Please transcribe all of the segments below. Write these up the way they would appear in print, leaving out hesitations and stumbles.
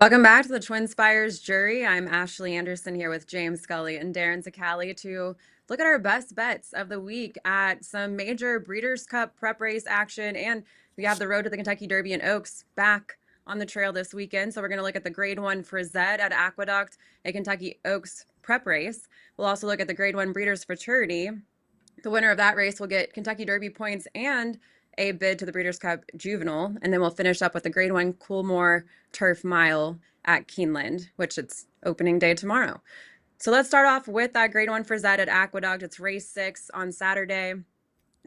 Welcome back to the TwinSpires jury. I'm Ashley Anderson here with James Scully and Darin Zoccali to look at our best bets of the week at some major Breeders' Cup prep race action. And we have the road to the Kentucky Derby and Oaks back on the trail this weekend. So we're going to look at the Grade 1 Frizette at Aqueduct, a Kentucky Oaks prep race. We'll also look at the Grade 1 Breeders' Futurity. The winner of that race will get Kentucky Derby points and a bid to the Breeders' Cup Juvenile. And then we'll finish up with the Grade 1 Coolmore Turf Mile at Keeneland, which it's opening day tomorrow. So let's start off with that Grade 1 Frizette at Aqueduct. It's race 6 on Saturday.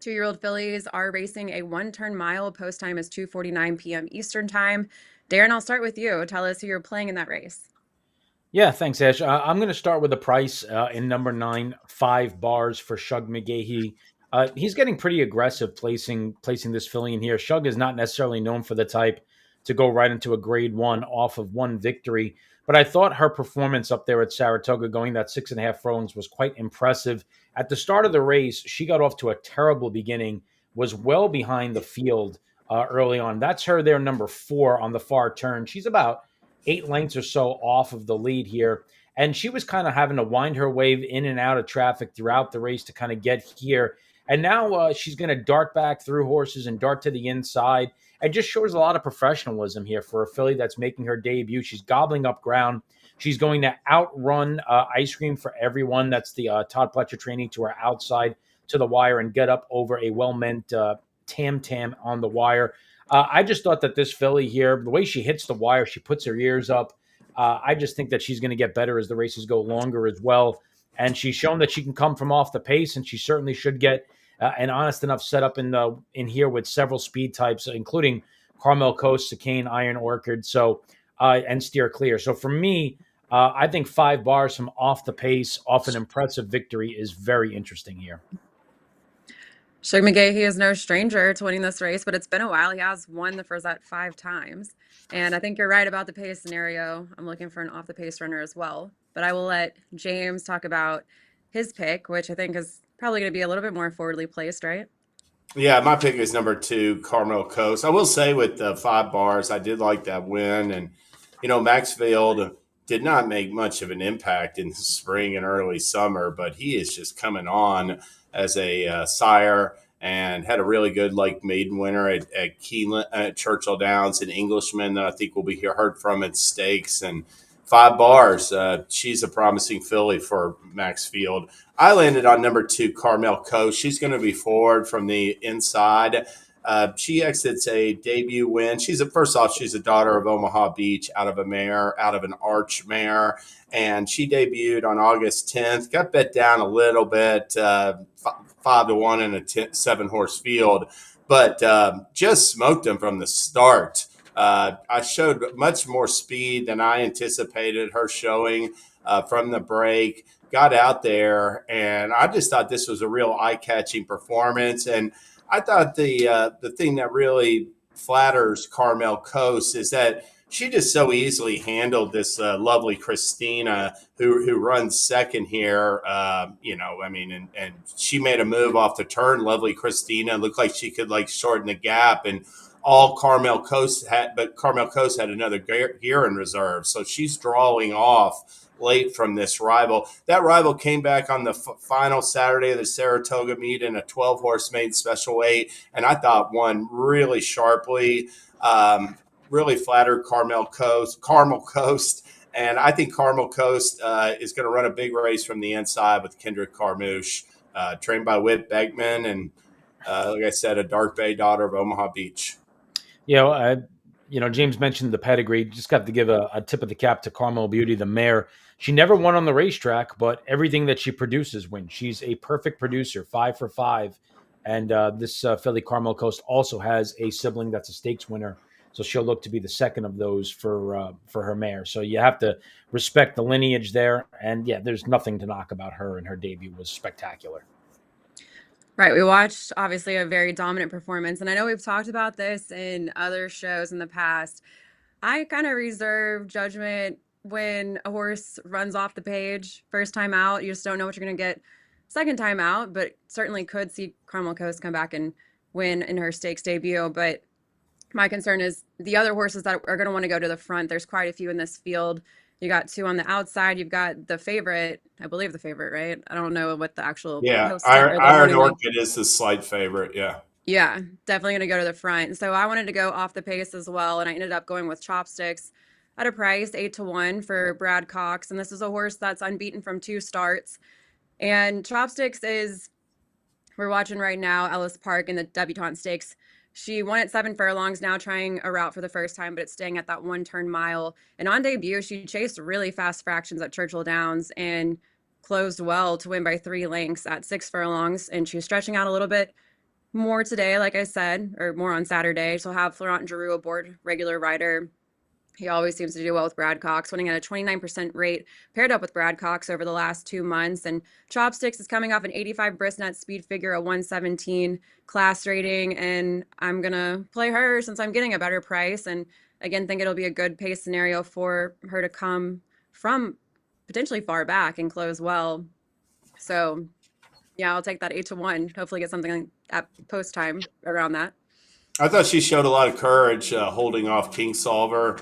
2-year-old fillies are racing a one-turn mile. Post time is 2:49 p.m. Eastern time. Darin, I'll start with you. Tell us who you're playing in that race. Yeah, thanks, Ash. I'm going to start with a price in number 9, 5 bars for Shug McGahee. He's getting pretty aggressive placing this filly in here. Shug is not necessarily known for the type to go right into a grade 1 off of one victory, but I thought her performance up there at Saratoga, going that 6.5 furlongs, was quite impressive. At the start of the race, she got off to a terrible beginning, was well behind the field early on. That's her there, number 4 on the far turn. She's about 8 lengths or so off of the lead here. And she was kind of having to wind her way in and out of traffic throughout the race to kind of get here. And now she's going to dart back through horses and dart to the inside. It just shows a lot of professionalism here for a filly that's making her debut. She's gobbling up ground. She's going to outrun ice cream for everyone. That's the Todd Pletcher training to her outside to the wire and get up over a well-meant tam on the wire. I just thought that this filly here, the way she hits the wire, she puts her ears up. I just think that she's going to get better as the races go longer as well. And she's shown that she can come from off the pace, and she certainly should get an honest enough setup in here with several speed types, including Carmel Coast, Chicane, Iron Orchid, and Steer Clear. So for me, I think 5 bars from off the pace, off an impressive victory, is very interesting here. Shug McGahee is no stranger to winning this race, but it's been a while. He has won the Frizette 5 times. And I think you're right about the pace scenario. I'm looking for an off the pace runner as well. But I will let James talk about his pick, which I think is probably going to be a little bit more forwardly placed, right? Yeah, my pick is number 2, Carmel Coast. I will say with the 5 bars, I did like that win. And, Maxfield did not make much of an impact in the spring and early summer, but he is just coming on as a sire and had a really good maiden winner at Keeneland, at Churchill Downs, an Englishman that I think will be heard from at stakes. And 5 bars, she's a promising filly for Maxfield. I landed on number 2, Carmel Coast. She's going to be forward from the inside. She exits a debut win. First off, she's a daughter of Omaha Beach, out of an Arch mare, and she debuted on August 10th. Got bet down a little bit, 5-1 in a 7-horse field, but just smoked them from the start. I showed much more speed than I anticipated her showing from the break. Got out there, and I just thought this was a real eye-catching performance. And I thought the thing that really flatters Carmel Coast is that she just so easily handled this lovely Christina who runs second here. And she made a move off the turn. Lovely Christina looked like she could shorten the gap, and all Carmel Coast had, but Carmel Coast had another gear in reserve, so she's drawing off late from this rival. That rival came back on the final Saturday of the Saratoga meet in a 12-horse maiden special weight, and I thought won really sharply. Really flattered Carmel Coast, and I think Carmel Coast is going to run a big race from the inside with Kendrick Carmouche, trained by Whit Beckman, and like I said, a Dark Bay daughter of Omaha Beach. James mentioned the pedigree. Just got to give a tip of the cap to Carmel Beauty, the mare. She never won on the racetrack, but everything that she produces wins. She's a perfect producer, 5 for 5. And this filly Carmel Coast also has a sibling that's a stakes winner, so she'll look to be the second of those for her mare. So you have to respect the lineage there. And yeah, there's nothing to knock about her, and her debut was spectacular. Right. We watched obviously a very dominant performance. And I know we've talked about this in other shows in the past. I kind of reserve judgment when a horse runs off the page first time out. You just don't know what you're going to get second time out, but certainly could see Carmel Coast come back and win in her stakes debut. But My concern is the other horses that are going to want to go to the front. There's quite a few in this field. You got two on the outside. You've got the favorite, I believe the favorite, right? I don't know what the actual Yeah, post time or the Iron morning line. Orchid is the slight favorite. Yeah. Yeah, definitely going to go to the front. So I wanted to go off the pace as well, and I ended up going with Chopsticks at a price 8-1 for Brad Cox. And this is a horse that's unbeaten from 2 starts. And Chopsticks is, we're watching right now Ellis Park in the Debutante Stakes. She won at 7 furlongs, now trying a route for the first time, but it's staying at that 1 turn mile. And on debut, she chased really fast fractions at Churchill Downs and closed well to win by 3 lengths at 6 furlongs. And she's stretching out a little bit more today, like I said, or more on Saturday. She'll have Florent Giroux aboard, regular rider. He always seems to do well with Brad Cox, winning at a 29% rate, paired up with Brad Cox over the last 2 months. And Chopsticks is coming off an 85 brisnet speed figure, a 117 class rating. And I'm going to play her since I'm getting a better price. And again, think it'll be a good pace scenario for her to come from potentially far back and close well. So yeah, I'll take that 8-1. Hopefully get something at post time around that. I thought she showed a lot of courage holding off King Solver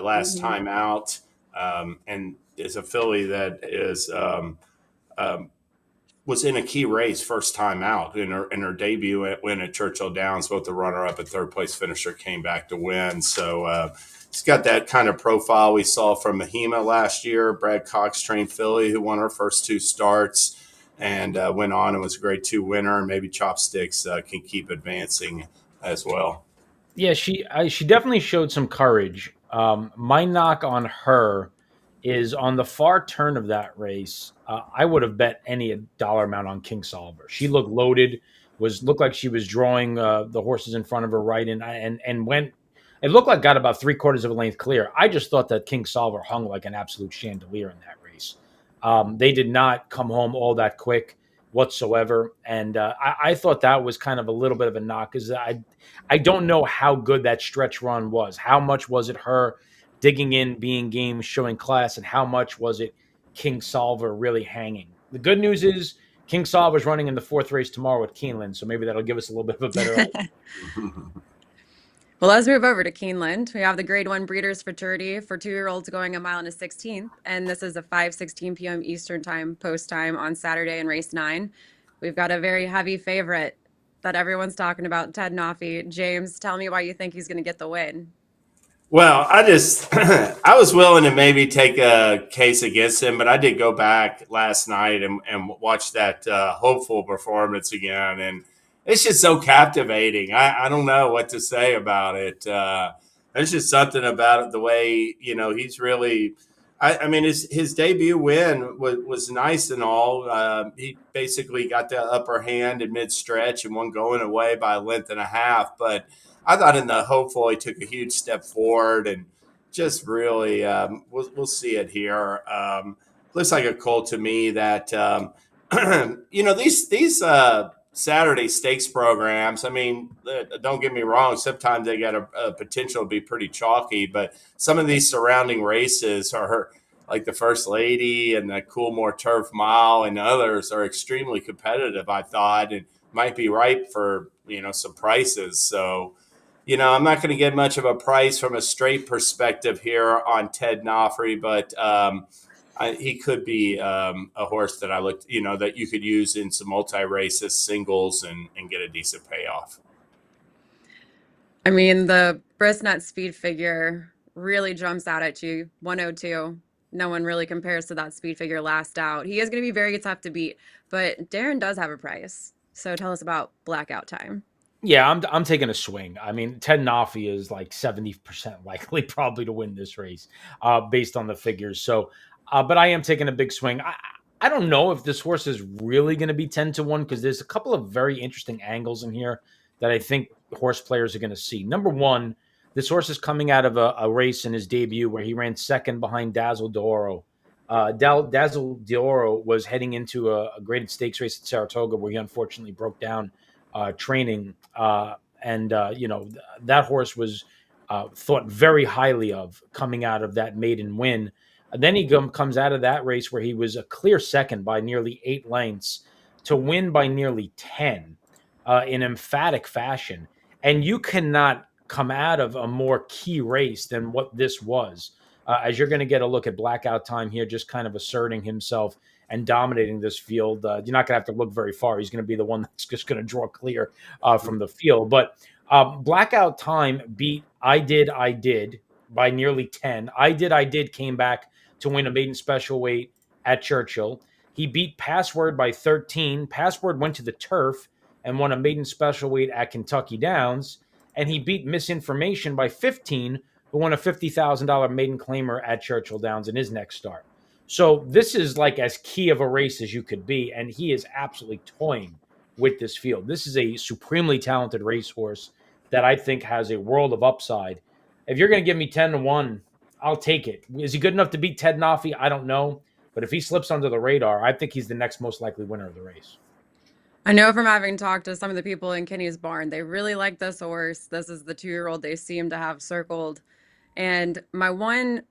last Mm-hmm. time out, and is a filly that is um, was in a key race first time out in her debut win at Churchill Downs. Both the runner up and third place finisher came back to win. So she's got that kind of profile we saw from Mahima last year. Brad Cox trained filly who won her first 2 starts and went on and was a grade 2 winner. And maybe Chopsticks can keep advancing as well. Yeah, she definitely showed some courage. My knock on her is on the far turn of that race. I would have bet any dollar amount on King Solver. She looked loaded, was looked like she was drawing the horses in front of her right, and went. It looked like got about 3/4 of a length clear. I just thought that King Solver hung like an absolute chandelier in that race. They did not come home all that quick whatsoever, and I thought that was kind of a little bit of a knock because I don't know how good that stretch run was. How much was it her digging in, being game, showing class, and how much was it King Solver really hanging? The good news is King Solver's running in the fourth race tomorrow at Keeneland, so maybe that'll give us a little bit of a better idea. Well, let's move over to Keeneland. We have the Grade 1 Breeders' Futurity for 2-year-olds going a mile and a 16th, and this is a 5:16 p.m. Eastern Time post time on Saturday in race 9. We've got a very heavy favorite that everyone's talking about, Ted Noffey. James, tell me why you think he's going to get the win. Well, I just I was willing to maybe take a case against him, but I did go back last night and watch that hopeful performance again, and it's just so captivating. I don't know what to say about it. There's just something about it, the way he's really. I mean, his debut win was nice and all. He basically got the upper hand in mid stretch and won going away by a length and a half, but I thought in the hopeful he took a huge step forward and just really we'll see it here. Looks like a colt to me that these Saturday stakes programs. I mean, don't get me wrong. Sometimes they got a potential to be pretty chalky, but some of these surrounding races are like the First Lady and the Coolmore Turf Mile and others are extremely competitive. I thought and might be ripe for some prices. So I'm not going to get much of a price from a straight perspective here on Ted Noffrey, but he could be a horse that I looked, that you could use in some multi races, singles, and get a decent payoff. I mean, the Brisnet speed figure really jumps out at you. 102. No one really compares to that speed figure last out. He is going to be very tough to beat, but Darin does have a price. So tell us about blackout time. Yeah, I'm taking a swing. I mean, Ted Noffey is like 70% likely probably to win this race, based on the figures. So, but I am taking a big swing. I don't know if this horse is really going to be 10-1 because there's a couple of very interesting angles in here that I think horse players are going to see. Number one, this horse is coming out of a race in his debut where he ran second behind Dazzle d'Oro. Dazzle d'Oro was heading into a graded stakes race at Saratoga where he unfortunately broke down training, and that horse was thought very highly of coming out of that maiden win. And then he comes out of that race where he was a clear second by nearly 8 lengths to win by nearly 10 in emphatic fashion. And you cannot come out of a more key race than what this was. As you're going to get a look at Blackout Time here, just kind of asserting himself and dominating this field. You're not going to have to look very far. He's going to be the one that's just going to draw clear from the field. But Blackout Time beat I Did by nearly 10. I Did came back to win a maiden special weight at Churchill. He beat Password by 13. Password went to the turf and won a maiden special weight at Kentucky Downs. And he beat Misinformation by 15, who won a $50,000 maiden claimer at Churchill Downs in his next start. So this is like as key of a race as you could be, and he is absolutely toying with this field. This is a supremely talented racehorse that I think has a world of upside. If you're going to give me 10-1, I'll take it. Is he good enough to beat Ted Nafi? I don't know. But if he slips under the radar, I think he's the next most likely winner of the race. I know from having talked to some of the people in Kenny's barn, they really like this horse. This is the 2-year-old they seem to have circled. And my one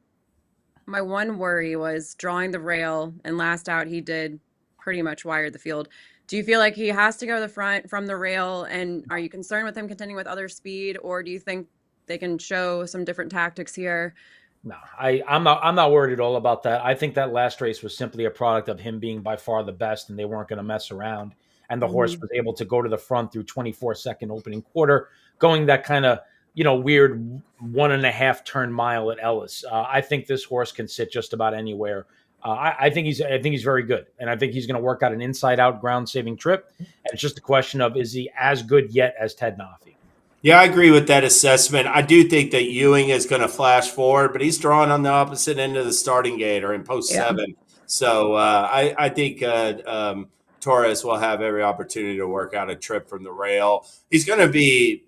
worry was drawing the rail, and last out he did pretty much wire the field. Do you feel like he has to go to the front from the rail, and are you concerned with him contending with other speed, or do you think they can show some different tactics here? No, I'm not worried at all about that. I think that last race was simply a product of him being by far the best, and they weren't going to mess around. And the horse was able to go to the front through 24-second opening quarter, going that kind of weird 1.5 turn mile at Ellis. I think this horse can sit just about anywhere. I think he's very good, and I think he's going to work out an inside out ground saving trip. And it's just a question of, is he as good yet as Ted Nafi? Yeah, I agree with that assessment. I do think that Ewing is going to flash forward, but he's drawn on the opposite end of the starting gate or in post 7. So I think Torres will have every opportunity to work out a trip from the rail. He's going to be,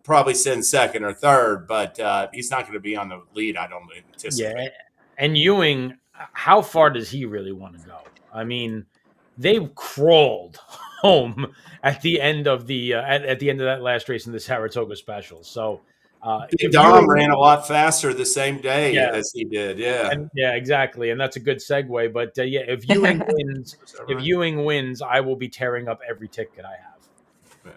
probably sitting second or third, but he's not going to be on the lead, I don't anticipate. Yeah, and Ewing, how far does he really want to go? I mean, they crawled home at the end of the at the end of that last race in the Saratoga Special. So Dom ran a lot faster the same day as he did. Yeah, exactly, and that's a good segue. But if Ewing wins, I will be tearing up every ticket I have. Yeah.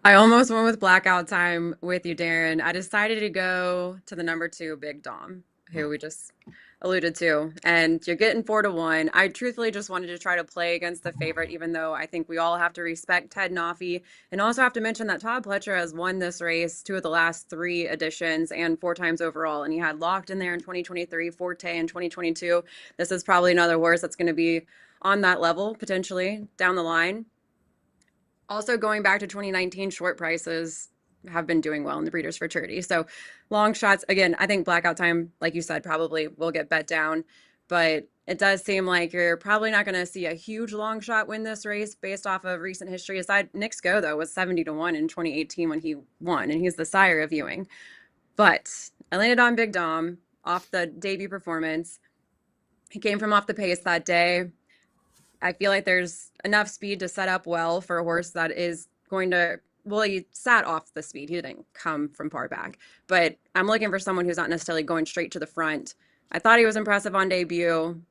I almost went with Blackout Time with you, Darin. I decided to go to the number 2, Big Dom, who we just alluded to, and you're getting 4-1. I truthfully just wanted to try to play against the favorite, even though I think we all have to respect Ted Nafi, and also have to mention that Todd Pletcher has won this race 2 of the last 3 editions and 4 times overall, and he had Locked in there in 2023, Forte in 2022. This is probably another horse that's going to be on that level potentially down the line. Also, going back to 2019, short prices have been doing well in the Breeders' Futurity. So long shots, again, I think Blackout Time, like you said, probably will get bet down. But it does seem like you're probably not going to see a huge long shot win this race based off of recent history. Aside, Nick's Go, though, was 70-1 in 2018 when he won, and he's the sire of Ewing. But I landed on Big Dom off the debut performance. He came from off the pace that day. I feel like there's enough speed to set up well for a horse that is going to, well, he sat off the speed. He didn't come from far back. But I'm looking for someone who's not necessarily going straight to the front. I thought he was impressive on debut.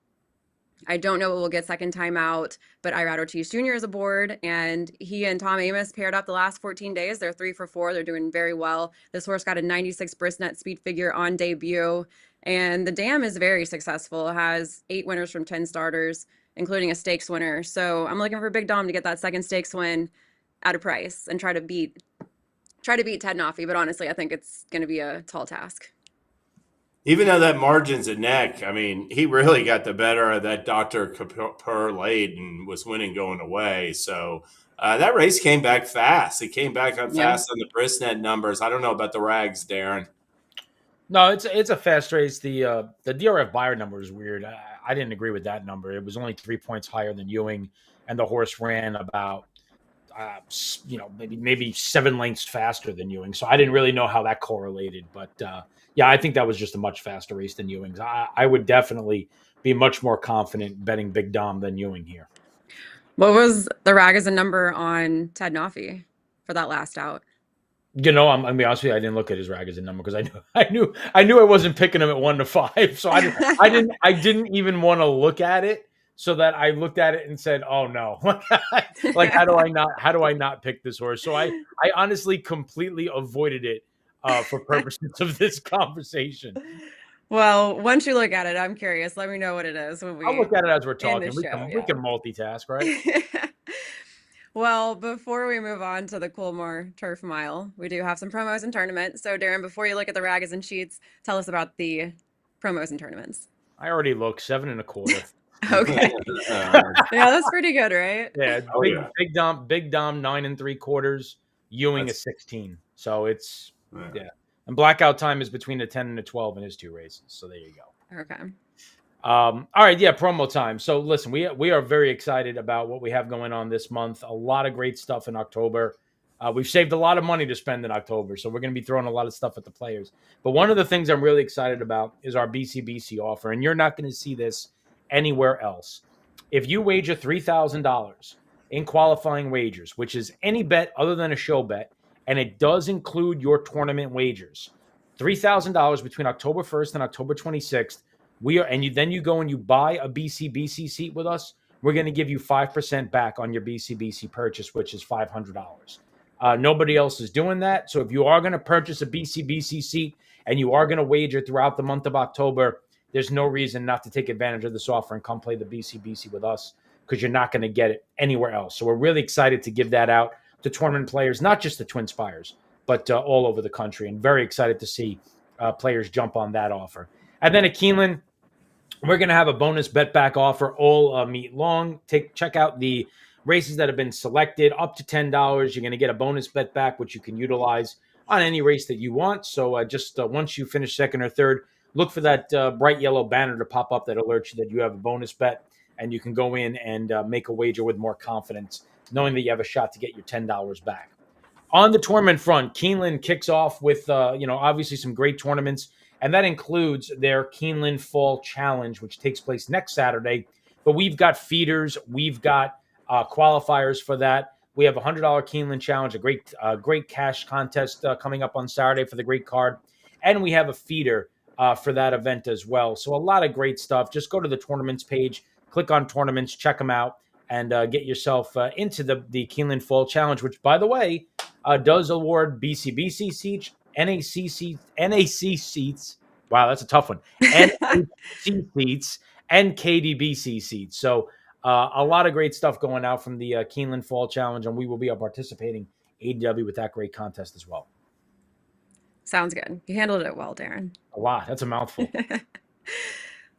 I don't know what we'll get second time out, but Irad Ortiz Jr. is aboard, and he and Tom Amoss paired up the last 14 days. They're 3 for 4. They're doing very well. This horse got a 96 Brisnet speed figure on debut, and the dam is very successful. It has 8 winners from 10 starters, including a stakes winner. So I'm looking for Big Dom to get that second stakes win at a price and try to beat Ted Nafi. But honestly, I think it's going to be a tall task. Even though that margin's a neck, I mean, he really got the better of that Dr. Kapur late and was winning going away. So that race came back fast. It came back up fast on the Brisnet numbers. I don't know about the rags, Darin. No, it's a fast race. The DRF buyer number is weird. I didn't agree with that number. It was only 3 points higher than Ewing, and the horse ran about maybe 7 lengths faster than Ewing. So I didn't really know how that correlated. But I think that was just a much faster race than Ewing's. I would definitely be much more confident betting Big Dom than Ewing here. What was the Ragazin number on Ted Nafi for that last out? I'm gonna be honest with you. I didn't look at his Ragazin number because I knew I wasn't picking him at 1 to 5, so I didn't even want to look at it so that I looked at it and said, "Oh no, like how do I not pick this horse?" So I honestly completely avoided it for purposes of this conversation. Well, once you look at it, I'm curious. Let me know what it is when I'll we look at it as we're end the talking. We show. can we Yeah. can multitask, right? Well, before we move on to the Coolmore Turf Mile, we do have some promos and tournaments. So, Darin, before you look at the rags and sheets, tell us about the promos and tournaments. I already looked 7.25. Okay. Yeah, that's pretty good, right? Yeah, Oh big yeah, big Dom 9 3/4. Ewing is that's 16. So it's yeah. yeah. And blackout time is between a 10 and a 12 in his two races. So there you go. Okay. All right, yeah, promo time. So listen, we are very excited about what we have going on this month. A lot of great stuff in October. We've saved a lot of money to spend in October, so we're going to be throwing a lot of stuff at the players. But one of the things I'm really excited about is our BCBC offer, and you're not going to see this anywhere else. If you wager $3,000 in qualifying wagers, which is any bet other than a show bet, and it does include your tournament wagers, $3,000 between October 1st and October 26th. Then you go and you buy a BCBC seat with us. We're going to give you 5% back on your BCBC purchase, which is $500. Nobody else is doing that. So if you are going to purchase a BCBC seat and you are going to wager throughout the month of October, there's no reason not to take advantage of this offer and come play the BCBC with us, because you're not going to get it anywhere else. So we're really excited to give that out to tournament players, not just the TwinSpires, but all over the country, and very excited to see players jump on that offer. And then at Keeneland, we're going to have a bonus bet back offer all meet long. Check out the races that have been selected, up to $10. You're going to get a bonus bet back, which you can utilize on any race that you want. So just once you finish second or third, look for that bright yellow banner to pop up that alerts you that you have a bonus bet, and you can go in and make a wager with more confidence, knowing that you have a shot to get your $10 back. On the tournament front, Keeneland kicks off with, obviously some great tournaments, and that includes their Keeneland Fall Challenge, which takes place next Saturday. But we've got feeders, we've got qualifiers for that. We have a $100 Keeneland Challenge, a great cash contest coming up on Saturday for the great card, and we have a feeder for that event as well. So a lot of great stuff. Just go to the tournaments page, click on tournaments, check them out, and get yourself into the Keeneland Fall Challenge, which, by the way, does award BCBC seats, NAC seats. Wow, that's a tough one. NAC seats and KDBC seats. So a lot of great stuff going out from the Keeneland Fall Challenge, and we will be participating ADW with that great contest as well. Sounds good. You handled it well, Darin. A lot. That's a mouthful.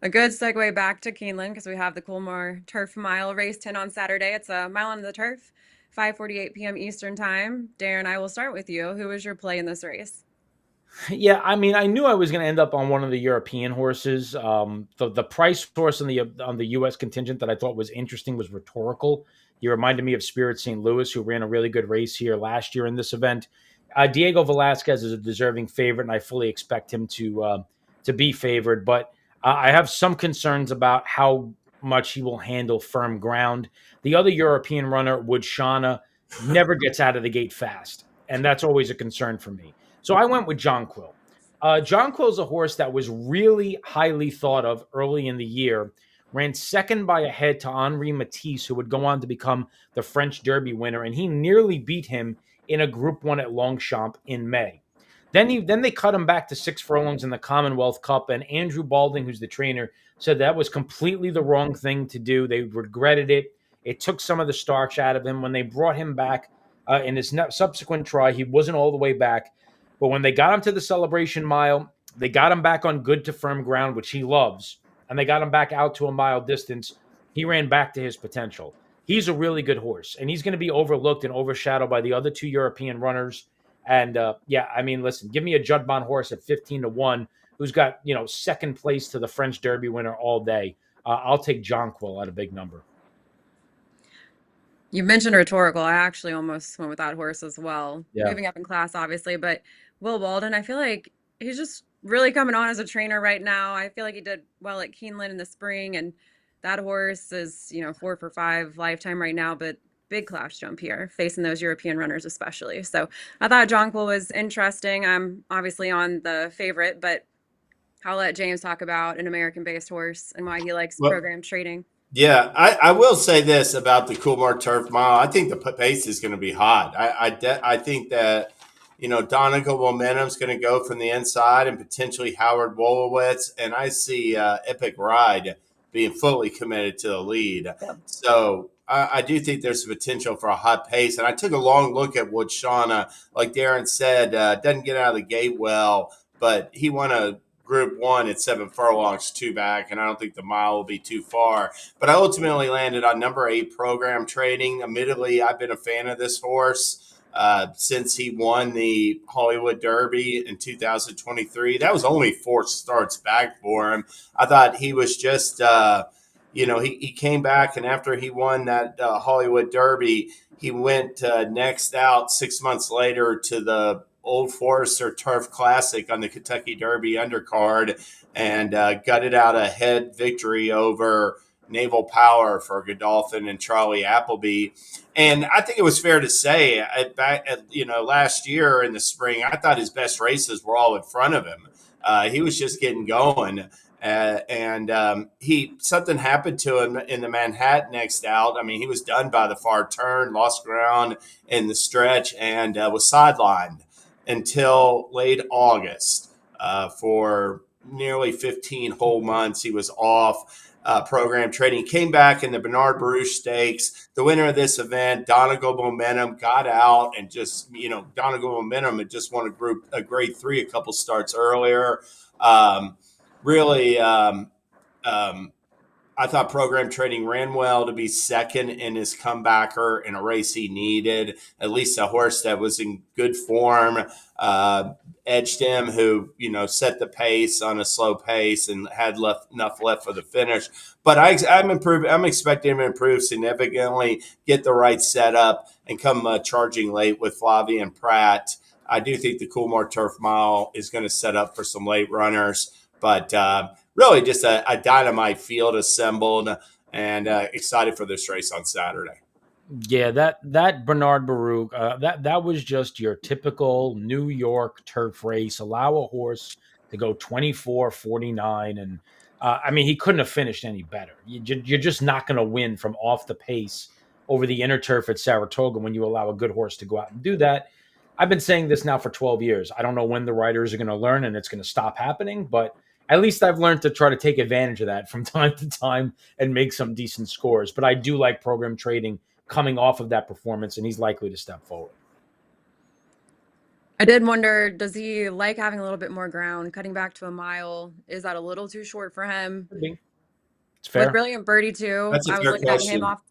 A good segue back to Keeneland, because we have the Coolmore Turf Mile race 10 on Saturday. It's a mile on the turf, 5:48 p.m. Eastern time. Darin, I will start with you. Who was your play in this race? Yeah, I mean, I knew I was going to end up on one of the European horses. The price horse on the U.S. contingent that I thought was interesting was Rhetorical. He reminded me of Spirit St. Louis, who ran a really good race here last year in this event. Diego Velasquez is a deserving favorite, and I fully expect him to be favored. But I have some concerns about how much he will handle firm ground. The other European runner, Woodshana, never gets out of the gate fast, and that's always a concern for me. So I went with Jonquil. Jonquil is a horse that was really highly thought of early in the year. Ran second by a head to Henri Matisse, who would go on to become the French Derby winner, and he nearly beat him in a Group 1 at Longchamp in May. Then they cut him back to 6 furlongs in the Commonwealth Cup, and Andrew Balding, who's the trainer, said that was completely the wrong thing to do. They regretted it. It took some of the starch out of him. When they brought him back in his subsequent try, he wasn't all the way back. But when they got him to the Celebration Mile, they got him back on good to firm ground, which he loves, and they got him back out to a mile distance. He ran back to his potential. He's a really good horse, and he's going to be overlooked and overshadowed by the other two European runners. And I mean, listen, give me a Judbon horse at 15-1, who's got second place to the French Derby winner all day. I'll take Jonquil at a big number. You mentioned Rhetorical. I actually almost went with that horse as well. Yeah. Moving up in class, obviously, but Will Walden, I feel like he's just really coming on as a trainer right now. I feel like he did well at Keeneland in the spring, and that horse is, 4 for 5 lifetime right now, but big class jump here, facing those European runners especially. So I thought Jonquil was interesting. I'm obviously on the favorite, but I'll let James talk about an American-based horse and why he likes Well, program trading. Yeah, I will say this about the Coolmore Turf Mile. I think the pace is going to be hot. I think that Donegal momentum is going to go from the inside and potentially Howard Wolowitz, and I see Epic Ride being fully committed to the lead. Yep. So I do think there's potential for a hot pace. And I took a long look at what Shauna, like Darin said, doesn't get out of the gate well, but he won a Group 1 at 7 furlongs, two back, and I don't think the mile will be too far. But I ultimately landed on number 8, Program Trading. Admittedly, I've been a fan of this horse since he won the Hollywood Derby in 2023. That was only 4 starts back for him. I thought he was just, he came back, and after he won that Hollywood Derby, he went next out 6 months later to the Old Forester Turf Classic on the Kentucky Derby undercard and gutted out a head victory over Naval Power for Godolphin and Charlie Appleby. And I think it was fair to say, last year in the spring, I thought his best races were all in front of him. He was just getting going. And he something happened to him in the Manhattan next out. I mean, he was done by the far turn, lost ground in the stretch, and was sidelined until late August for nearly 15 whole months. He was off Program Trading. He came back in the Bernard Baruch Stakes. The winner of this event, Donegal Momentum, got out and just, Donegal Momentum had just won a grade 3 a couple starts earlier. Really, I thought Program Trading ran well to be second in his comebacker in a race he needed. At least a horse that was in good form edged him, who set the pace on a slow pace and had enough left for the finish. But I'm expecting him to improve significantly, get the right setup, and come charging late with Flavian Pratt. I do think the Coolmore Turf Mile is going to set up for some late runners, but really just a dynamite field assembled, and excited for this race on Saturday. Yeah, that Bernard Baruch, that was just your typical New York turf race. Allow a horse to go 24-49, and I mean he couldn't have finished any better. You're just not going to win from off the pace over the inner turf at Saratoga when you allow a good horse to go out and do that. I've been saying this now for 12 years. I don't know when the riders are going to learn and it's going to stop happening, but at least I've learned to try to take advantage of that from time to time and make some decent scores. But I do like Program Trading coming off of that performance, and he's likely to step forward. I did wonder, does he like having a little bit more ground? Cutting back to a mile, is that a little too short for him? It's With fair. Brilliant Birdie too, That's a I was fair looking at him question. off.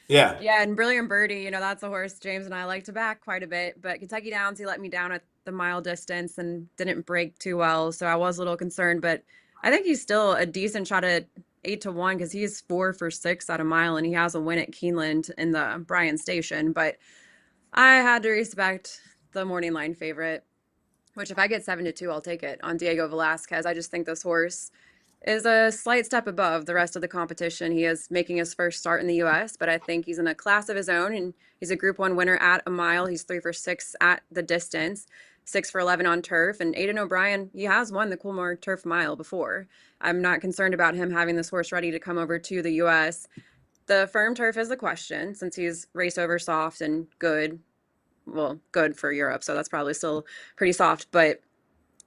Yeah. Yeah, and Brilliant Birdie, that's a horse James and I like to back quite a bit. But Kentucky Downs, he let me down at the mile distance and didn't break too well, so I was a little concerned. But I think he's still a decent shot at 8-1 because he's 4 for 6 at a mile, and he has a win at Keeneland in the Bryan Station. But I had to respect the morning line favorite, which if I get 7-2, I'll take it on Diego Velasquez. I just think this horse is a slight step above the rest of the competition. He is making his first start in the US, but I think he's in a class of his own, and he's a Group 1 winner at a mile. He's 3 for 6 at the distance, 6 for 11 on turf. And Aidan O'Brien, he has won the Coolmore Turf Mile before. I'm not concerned about him having this horse ready to come over to the US. The firm turf is a question since he's race over soft and good. Well, good for Europe, so that's probably still pretty soft, but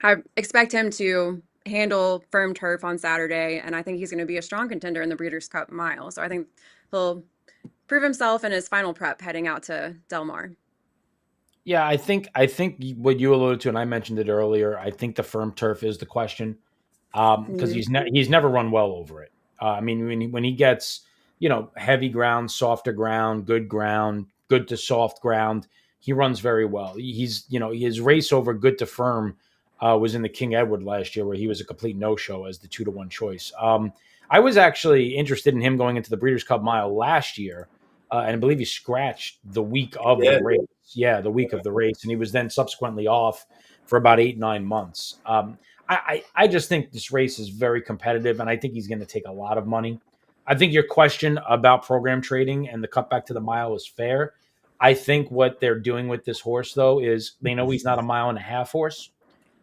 I expect him to handle firm turf on Saturday, and I think he's going to be a strong contender in the Breeders' Cup Mile. So I think he'll prove himself in his final prep heading out to Del Mar. Yeah, I think what you alluded to, and I mentioned it earlier. I think the firm turf is the question because Mm-hmm. he's never run well over it. I mean, when he gets heavy ground, softer ground, good to soft ground, he runs very well. He's his race over good to firm was in the King Edward last year, where he was a complete no show as the 2-1 choice. I was actually interested in him going into the Breeders' Cup Mile last year, and I believe he scratched the week of the Yeah. race. Yeah, the week of the race, and he was then subsequently off for about 8-9 months. I just think this race is very competitive, and I think he's going to take a lot of money. I think your question about program trading and the cutback to the mile is fair. I think what they're doing with this horse, though, is they know he's not a mile and a half horse.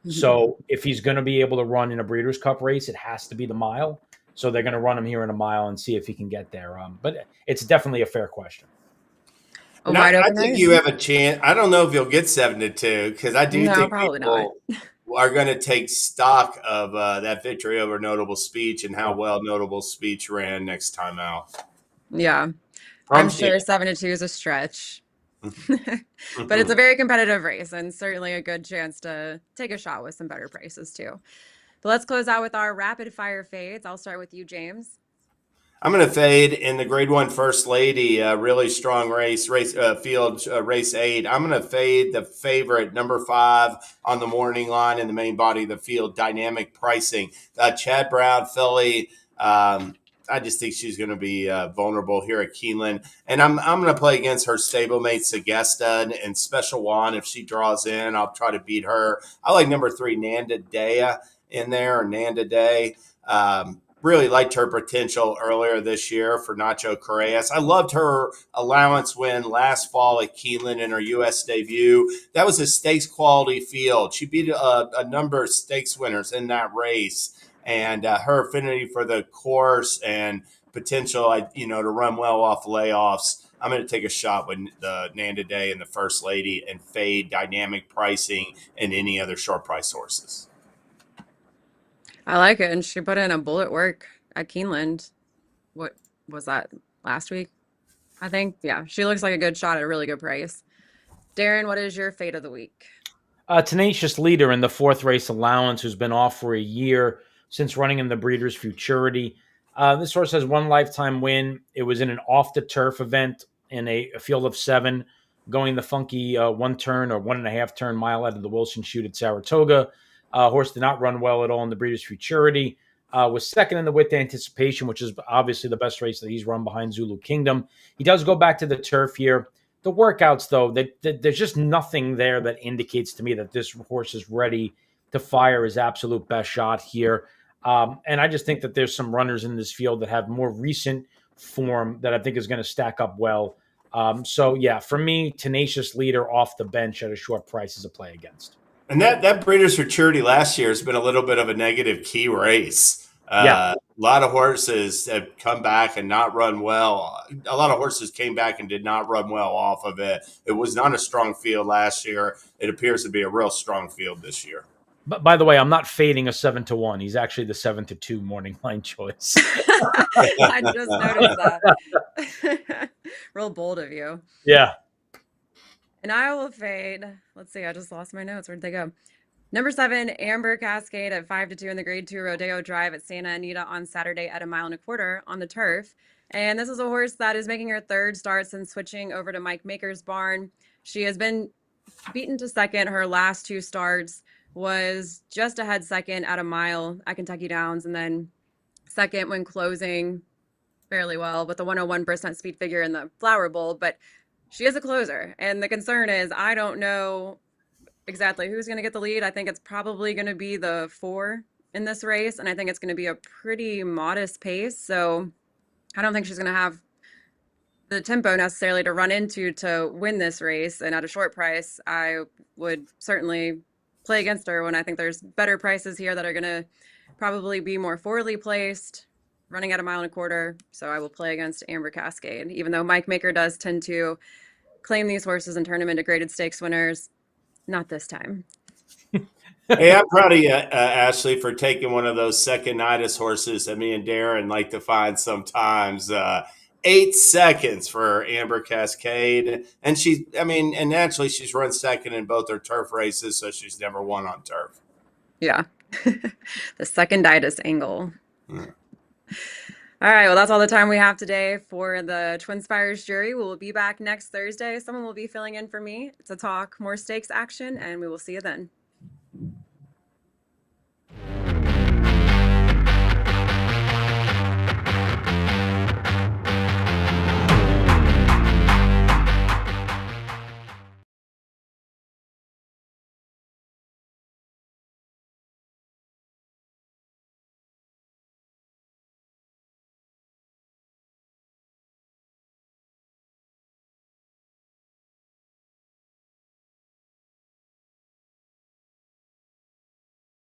So if he's going to be able to run in a Breeders' Cup race, it has to be the mile. So they're going to run him here in a mile and see if he can get there. But it's definitely a fair question. A And wide I open think you race? have a chance. I don't know if you'll get 7-2 because I do No, think probably not. people are going to take stock of that victory over Notable Speech and how well Notable Speech ran next time out. Yeah, I'm From sure 7-2 is a stretch, but it's a I'm very competitive race and certainly a good chance to take a shot with some better prices too. But let's close out with our rapid fire fades. I'll start with you, James. going to fade in the Grade One First Lady. Really strong field race 8. I'm going to fade the favorite number 5 on the morning line in the main body of the field. Dynamic pricing. Chad Brown filly. I just think she's going to be vulnerable here at Keeneland, and I'm going to play against her stablemate Segesta and Special One. If she draws in, I'll try to beat her. I like number 3 Nanda Day in there, or Nanda Day. Really liked her potential earlier this year for Nacho Correas. I loved her allowance win last fall at Keeneland in her U.S. debut. That was a stakes quality field. She beat a number of stakes winners in that race, and her affinity for the course and potential, to run well off layoffs. I'm going to take a shot with the Nanda Day and the First Lady and fade dynamic pricing and any other short price horses. I like it, and she put in a bullet work at Keeneland. What was that, last week? I think. Yeah, she looks like a good shot at a really good price. Darin, what is your fate of the week? Tenacious Leader in the 4th race allowance, who's been off for a year since running in the Breeders' Futurity. This horse has 1 lifetime win. It was in an off-the-turf event in a field of 7, going the funky 1-turn or 1.5-turn mile out of the Wilson Chute at Saratoga. Horse did not run well at all in the Breeders' Futurity. Was second in the With Anticipation, which is obviously the best race that he's run behind Zulu Kingdom. He does go back to the turf here. The workouts, though, there's just nothing there that indicates to me that this horse is ready to fire his absolute best shot here. And I just think that there's some runners in this field that have more recent form that I think is going to stack up well. So, yeah, for me, Tenacious Leader off the bench at a short price is a play against. And that Breeders' Futurity last year has been a little bit of a negative key race. Yeah. A lot of horses have come back and not run well. A lot of horses came back and did not run well off of it. It was not a strong field last year. It appears to be a real strong field this year. But by the way, I'm not fading a 7-1. He's actually the 7-2 morning line choice. I just noticed that. Real bold of you. Yeah. And I will fade. Let's see. I just lost my notes. Where'd they go? Number 7, Amber Cascade at 5-2 in the Grade 2 Rodeo Drive at Santa Anita on Saturday at 1.25 miles on the turf. And this is a horse that is making her 3rd start since switching over to Mike Maker's barn. She has been beaten to second. Her last 2 starts was just ahead second at 1 mile at Kentucky Downs, and then second when closing fairly well with the 101% speed figure in the Flower Bowl. But she is a closer, and the concern is I don't know exactly who's going to get the lead. I think it's probably going to be the 4 in this race, and I think it's going to be a pretty modest pace. So I don't think she's going to have the tempo necessarily to run into to win this race. And at a short price, I would certainly play against her when I think there's better prices here that are going to probably be more forwardly placed, running at 1.25 miles. So I will play against Amber Cascade, even though Mike Maker does tend to claim these horses and turn them into graded stakes winners. Not this time. Hey, I'm proud of you, Ashley, for taking one of those second-itis horses that me and Darin like to find sometimes. 8 seconds for Amber Cascade. And naturally she's run second in both her turf races, so she's never won on turf. Yeah. The seconditis angle. All right, well, that's all the time we have today for the TwinSpires jury. We will be back next Thursday. Someone will be filling in for me to talk more stakes action, and we will see you then.